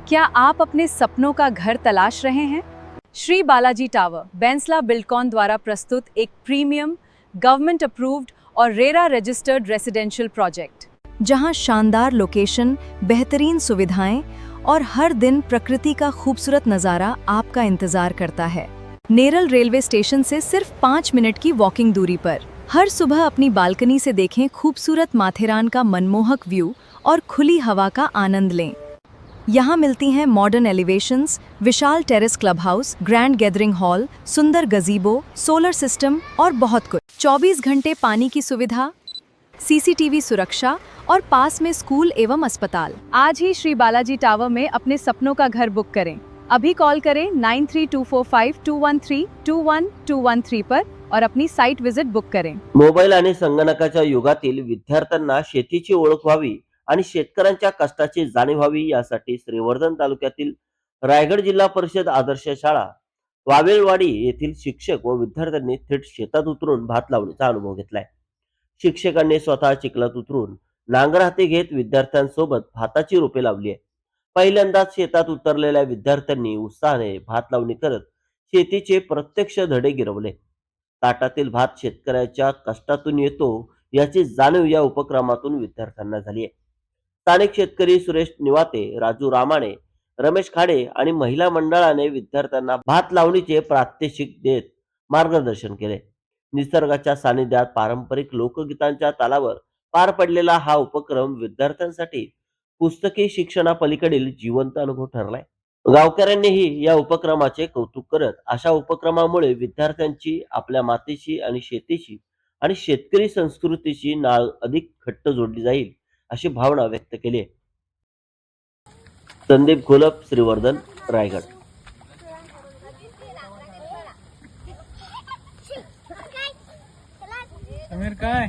क्या आप अपने सपनों का घर तलाश रहे हैं? श्री बालाजी टावर बैंसला बिल्डकॉन द्वारा प्रस्तुत एक प्रीमियम, गवर्नमेंट अप्रूव्ड और रेरा रजिस्टर्ड रेसिडेंशियल प्रोजेक्ट, जहां शानदार लोकेशन, बेहतरीन सुविधाएं और हर दिन प्रकृति का खूबसूरत नज़ारा आपका इंतजार करता है। नेरल रेलवे स्टेशन से सिर्फ 5 मिनट की वॉकिंग दूरी पर। हर सुबह अपनी बालकनी से देखें खूबसूरत माथेरान का मनमोहक व्यू और खुली हवा का आनंद लें। यहाँ मिलती हैं मॉडर्न एलिवेशंस, विशाल terrace club house, grand gathering hall, सुंदर गजीबो, सोलर सिस्टम और बहुत कुछ। 24 घंटे पानी की सुविधा, सीसीटीवी सुरक्षा और पास में स्कूल एवं अस्पताल। आज ही श्री बालाजी टावर में अपने सपनों का घर बुक करें। अभी कॉल करें 93245213 पर और अपनी साइट विजिट बुक करें। मोबाईल आणि संगणकाच्या युगातील विद्यार्थ्यांना शेतीची ओळख व्हावी आणि शेतकऱ्यांच्या कष्टाची जाणीव व्हावी यासाठी श्रीवर्धन तालुक्यातील रायगड जिल्हा परिषद आदर्श शाळा वावेलवाडी येथील शिक्षक व विद्यार्थ्यांनी थेट शेतात उतरून भात लावणीचा अनुभव घेतलाय। शिक्षकांनी स्वतः चिखलात उतरून नांगर हाती घेत विद्यार्थ्यांसोबत भाताची रोपे लावली आहे। पहिल्यांदाच शेतात उतरलेल्या विद्यार्थ्यांनी उत्साहाने भात लावणी करत शेतीचे प्रत्यक्ष धडे गिरवले। ताटातील भात शेतकऱ्याच्या कष्टातून येतो याची जाणीव या उपक्रमातून विद्यार्थ्यांना झाली आहे। स्थानिक शेतकरी सुरेश निवाते, राजू रामाणे, रमेश खाडे आणि महिला मंडळाने विद्यार्थ्यांना भात लावणीचे प्रात्यक्षिक देत मार्गदर्शन केले। निसर्गाच्या सानिध्यात पारंपरिक लोकगीतांच्या तालावर पार पडलेला हा उपक्रम विद्यार्थ्यांसाठी पुस्तकी शिक्षणापलीकडील जिवंत अनुभव ठरलाय। गावकऱ्यांनीही या उपक्रमाचे कौतुक करत अशा उपक्रमामुळे विद्यार्थ्यांची आपल्या मातीशी आणि शेतीशी आणि शेतकरी संस्कृतीची नाळ अधिक घट्ट जोडली जाईल अशी भावना व्यक्त केली आहे। संदीप घोलप, श्रीवर्धन, रायगड। समीर काय